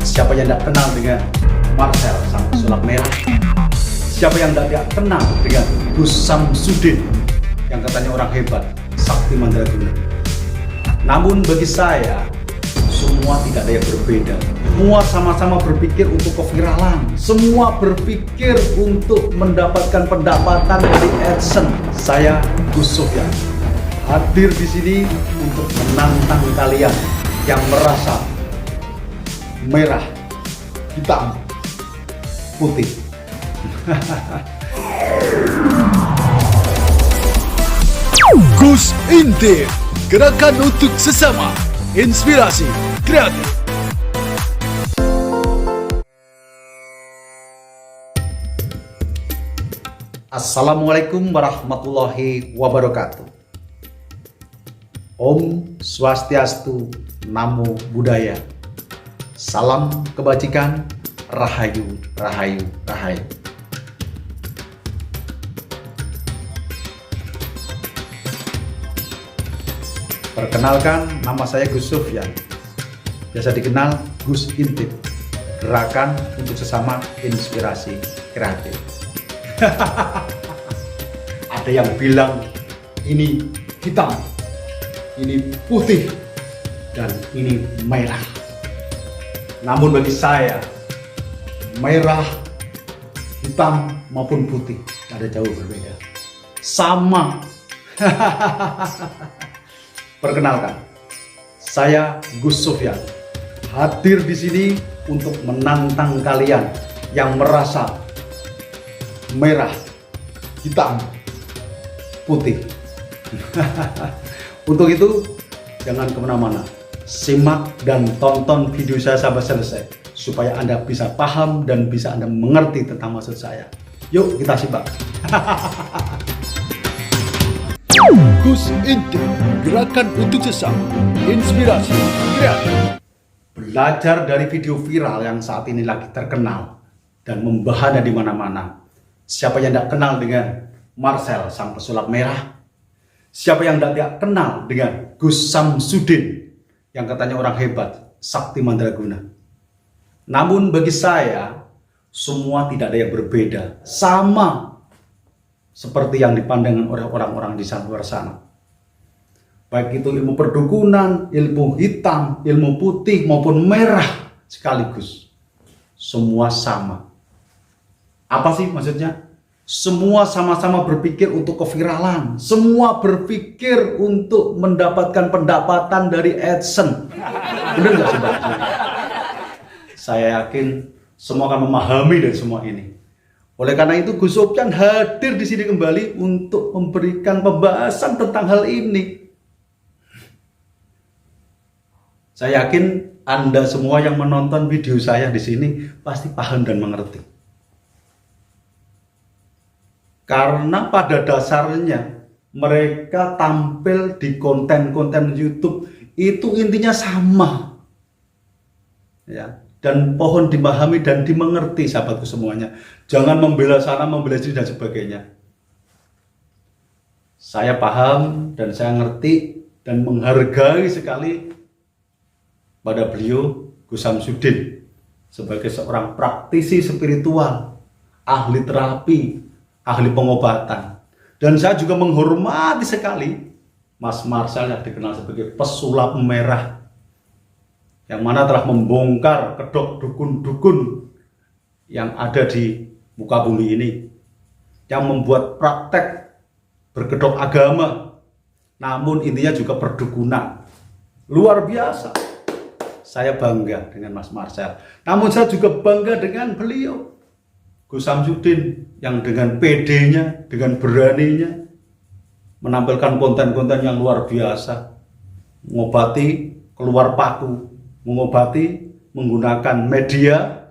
Siapa yang tidak kenal dengan Marcel sang pesulap merah? Siapa yang tidak kenal dengan Gus Samsudin yang katanya orang hebat, sakti mandraguna? Namun bagi saya, semua tidak ada yang berbeda. Semua sama-sama berpikir untuk keviralan. Semua berpikir untuk mendapatkan pendapatan dari AdSense. Saya Gus Sofyan hadir di sini untuk menantang kalian yang merasa merah, hitam, putih. Gus Intip, gerakan untuk sesama, inspirasi kreatif. Assalamualaikum warahmatullahi wabarakatuh. Om Swastiastu, Namo Buddhaya. Salam kebajikan, Rahayu, Rahayu, Rahayu. Perkenalkan, nama saya Gus Sofyan. Biasa dikenal Gus Intip, gerakan untuk sesama, inspirasi kreatif. Ada yang bilang ini hitam, ini putih, dan ini merah. Namun bagi saya, merah, hitam maupun putih tidak ada jauh berbeda, sama. Perkenalkan, saya Gus Sofyan hadir di sini untuk menantang kalian yang merasa merah, hitam, putih. Untuk itu, jangan kemana-mana. Simak dan tonton video saya sampai selesai, supaya Anda bisa paham dan bisa Anda mengerti tentang maksud saya. Yuk kita simak. Gus Intip, gerakan untuk sesama, inspirasi kreatif. Belajar dari video viral yang saat ini lagi terkenal dan membahana di mana-mana. Siapa yang tidak kenal dengan Marcel sang pesulap merah? Siapa yang tidak kenal dengan Gus Samsudin yang katanya orang hebat, sakti mandraguna? Namun bagi saya, semua tidak ada yang berbeda, sama seperti yang dipandang oleh orang-orang di luar sana. Baik itu ilmu perdukunan, ilmu hitam, ilmu putih maupun merah sekaligus. Semua sama. Apa sih maksudnya? Semua sama-sama berpikir untuk keviralan. Semua berpikir untuk mendapatkan pendapatan dari AdSense. Benar nggak sih, Mbak? Saya yakin semua akan memahami dari semua ini. Oleh karena itu, Gus Sofyan hadir di sini kembali untuk memberikan pembahasan tentang hal ini. Saya yakin Anda semua yang menonton video saya di sini pasti paham dan mengerti. Karena pada dasarnya mereka tampil di konten-konten YouTube itu intinya sama, ya. Dan pohon dimahami dan dimengerti, sahabatku semuanya. Jangan membela sana, membela sini dan sebagainya. Saya paham dan saya ngerti dan menghargai sekali pada beliau Gus Samsudin sebagai seorang praktisi spiritual, ahli terapi, ahli pengobatan. Dan saya juga menghormati sekali Mas Marcel yang dikenal sebagai pesulap merah, yang mana telah membongkar kedok dukun-dukun yang ada di muka bumi ini, yang membuat praktek berkedok agama, namun intinya juga perdukunan. Luar biasa. Saya bangga dengan Mas Marcel. Namun saya juga bangga dengan beliau Gus Samsudin yang dengan PD-nya, dengan beraninya menampilkan konten-konten yang luar biasa, mengobati keluar paku, mengobati menggunakan media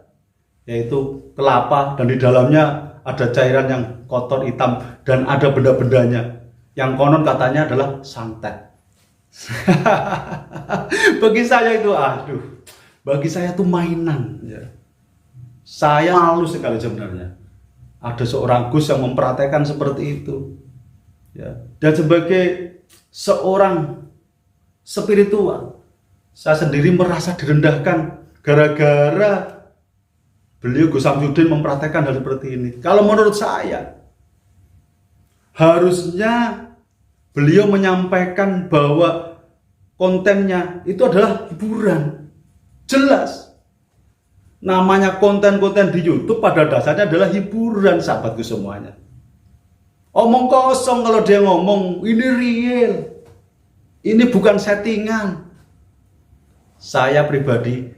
yaitu kelapa, dan di dalamnya ada cairan yang kotor hitam dan ada benda-bendanya yang konon katanya adalah santet. Bagi saya itu bagi saya itu mainan, ya. Saya malu sekali sebenarnya ada seorang Gus yang mempraktekkan seperti itu, ya. Dan sebagai seorang spiritual, Saya sendiri merasa direndahkan gara-gara beliau Gus Samsudin mempraktekkan hal seperti ini. Kalau menurut saya, harusnya beliau menyampaikan bahwa kontennya itu adalah hiburan. Jelas. Namanya konten-konten di YouTube pada dasarnya adalah hiburan, sahabatku semuanya. Omong kosong kalau dia ngomong, ini real. Ini bukan settingan. Saya pribadi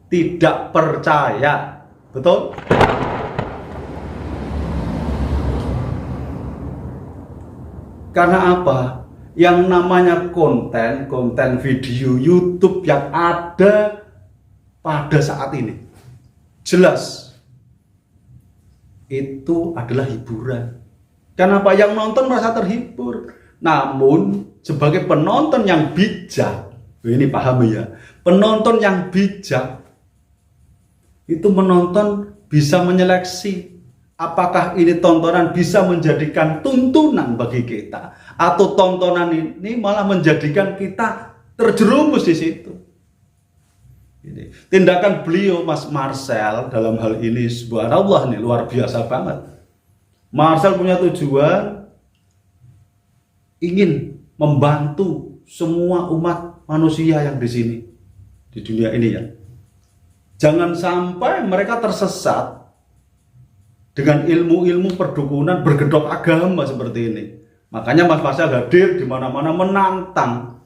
tidak percaya. Betul? Karena apa? Yang namanya konten video YouTube yang ada pada saat ini, jelas itu adalah hiburan. Kenapa? Yang nonton merasa terhibur. Namun sebagai penonton yang bijak, ini paham ya, penonton yang bijak itu menonton bisa menyeleksi apakah ini tontonan bisa menjadikan tuntunan bagi kita, atau tontonan ini malah menjadikan kita terjerumus di situ. Ini tindakan beliau Mas Marcel dalam hal ini, subhanallah nih, luar biasa banget. Marcel punya tujuan ingin membantu semua umat manusia yang di sini, di dunia ini ya. Jangan sampai mereka tersesat dengan ilmu-ilmu perdukunan bergedok agama seperti ini. Makanya Mas Marcel hadir di mana-mana menantang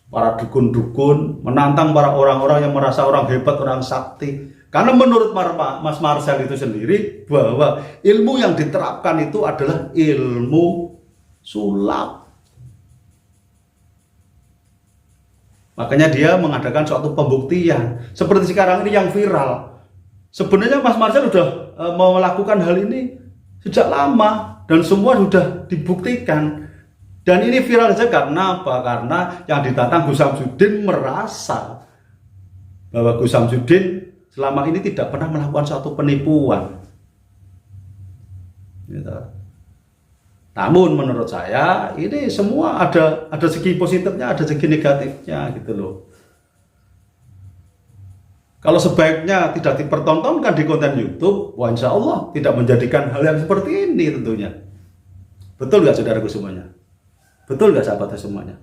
para dukun-dukun, menantang para orang-orang yang merasa orang hebat, orang sakti. Karena menurut Mas Marcel itu sendiri bahwa ilmu yang diterapkan itu adalah ilmu sulap. Makanya dia mengadakan suatu pembuktian. Seperti sekarang ini yang viral. Sebenarnya Mas Marcel sudah melakukan hal ini sejak lama dan semua sudah dibuktikan. Dan ini viral saja karena apa? Karena yang ditantang Gus Samsudin merasa bahwa Gus Samsudin selama ini tidak pernah melakukan suatu penipuan. Gitu. Namun menurut saya ini semua ada segi positifnya, ada segi negatifnya gitu loh. Kalau sebaiknya tidak dipertontonkan di konten YouTube, wah insya Allah tidak menjadikan hal yang seperti ini tentunya. Betul nggak saudaraku semuanya? Betul nggak sahabatnya semuanya?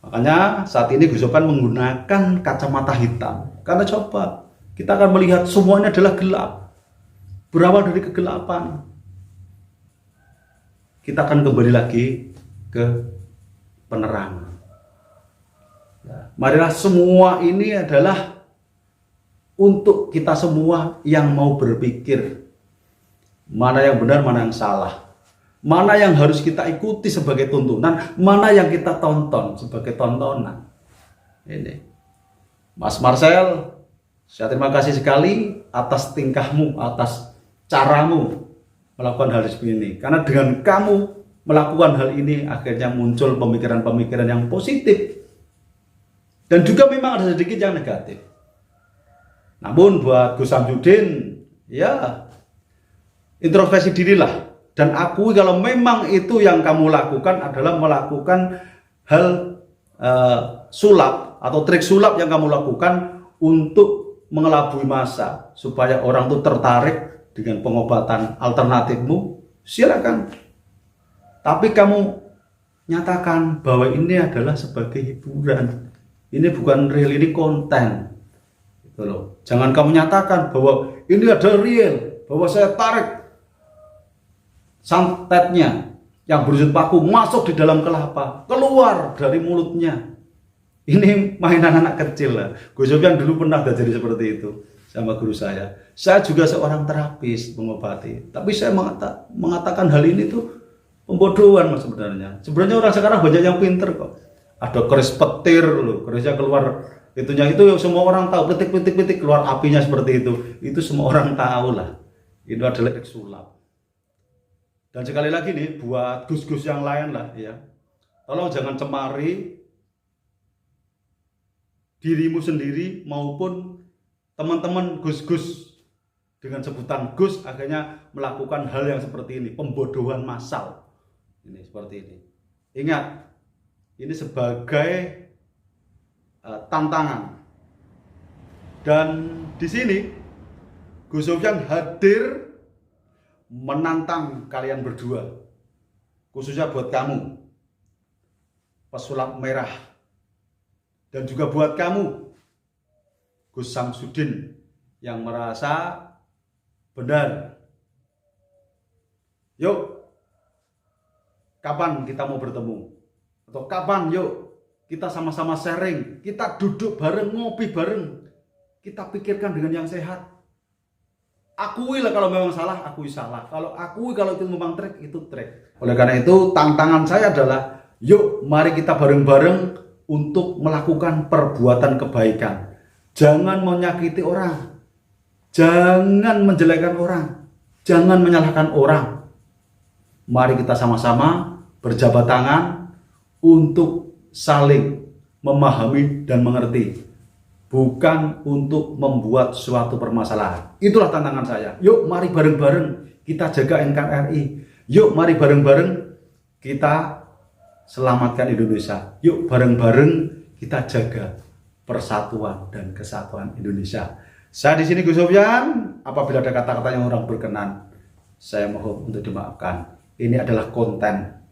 Makanya saat ini Gus Okan menggunakan kacamata hitam. Karena coba kita akan melihat semuanya adalah gelap, berawal dari kegelapan. Kita akan kembali lagi ke penerangan. Ya, marilah semua ini adalah untuk kita semua yang mau berpikir mana yang benar, mana yang salah, mana yang harus kita ikuti sebagai tuntunan, mana yang kita tonton sebagai tontonan. Ini Mas Marcel, saya terima kasih sekali atas tingkahmu, atas caramu melakukan hal seperti ini. Karena dengan kamu melakukan hal ini akhirnya muncul pemikiran-pemikiran yang positif. Dan juga memang ada sedikit yang negatif. Namun buat Gus Samsudin, ya introspeksi dirilah dan akui kalau memang itu yang kamu lakukan adalah melakukan hal sulap atau trik sulap yang kamu lakukan untuk mengelabui massa supaya orang itu tertarik dengan pengobatan alternatifmu. Silakan. Tapi kamu nyatakan bahwa ini adalah sebagai hiburan. Ini bukan real, ini konten. Gitu loh. Jangan kamu nyatakan bahwa ini ada real, bahwa saya tarik santetnya yang berujung paku masuk di dalam kelapa, keluar dari mulutnya. Ini mainan anak kecil lah. Gus Sofian dulu pernah jadi seperti itu sama guru saya. Saya juga seorang terapis mengobati, tapi saya mengatakan hal ini tuh pembodohan mas sebenarnya. Sebenarnya orang sekarang banyak yang pinter kok. Ada keris petir loh, kerisnya keluar itunya itu semua orang tahu, petik keluar apinya seperti itu semua orang tahu lah. Itu adalah trik sulap. Dan sekali lagi nih buat gus-gus yang lain lah ya, tolong jangan cemari dirimu sendiri maupun teman-teman gus-gus dengan sebutan gus akhirnya melakukan hal yang seperti ini, pembodohan massal ini seperti ini. Ingat, ini sebagai tantangan. Dan di sini Gus Sofyan hadir menantang kalian berdua, khususnya buat kamu pesulap merah, dan juga buat kamu Gus Samsudin yang merasa benar. Yuk, kapan kita mau bertemu? Atau kapan yuk kita sama-sama sharing, kita duduk bareng, ngopi bareng, kita pikirkan dengan yang sehat. Akui lah kalau memang salah, akui salah. Kalau akui kalau itu memang trek, itu trek. Oleh karena itu tantangan saya adalah, yuk mari kita bareng-bareng untuk melakukan perbuatan kebaikan. Jangan menyakiti orang, jangan menjelekkan orang, jangan menyalahkan orang. Mari kita sama-sama berjabat tangan untuk saling memahami dan mengerti, bukan untuk membuat suatu permasalahan. Itulah tantangan saya. Yuk mari bareng-bareng kita jaga NKRI. Yuk mari bareng-bareng kita selamatkan Indonesia. Yuk bareng-bareng kita jaga persatuan dan kesatuan Indonesia. Saya di sini Gus Sofyan. Apabila ada kata-kata yang orang berkenan, saya mohon untuk dimaafkan. Ini adalah konten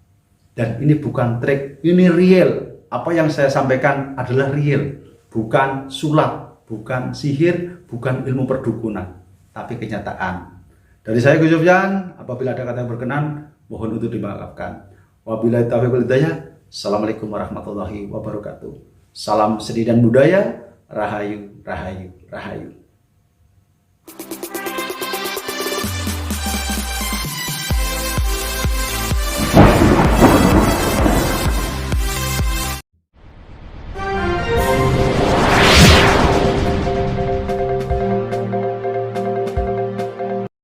dan ini bukan trik, ini real. Apa yang saya sampaikan adalah real, bukan sulap, bukan sihir, bukan ilmu perdukunan, tapi kenyataan. Dari saya Gus Sofyan, apabila ada kata yang berkenan, mohon untuk dimaafkan. Wabillahi taufiq wal hidayah. Assalamualaikum warahmatullahi wabarakatuh. Salam seni dan budaya. Rahayu, rahayu, rahayu.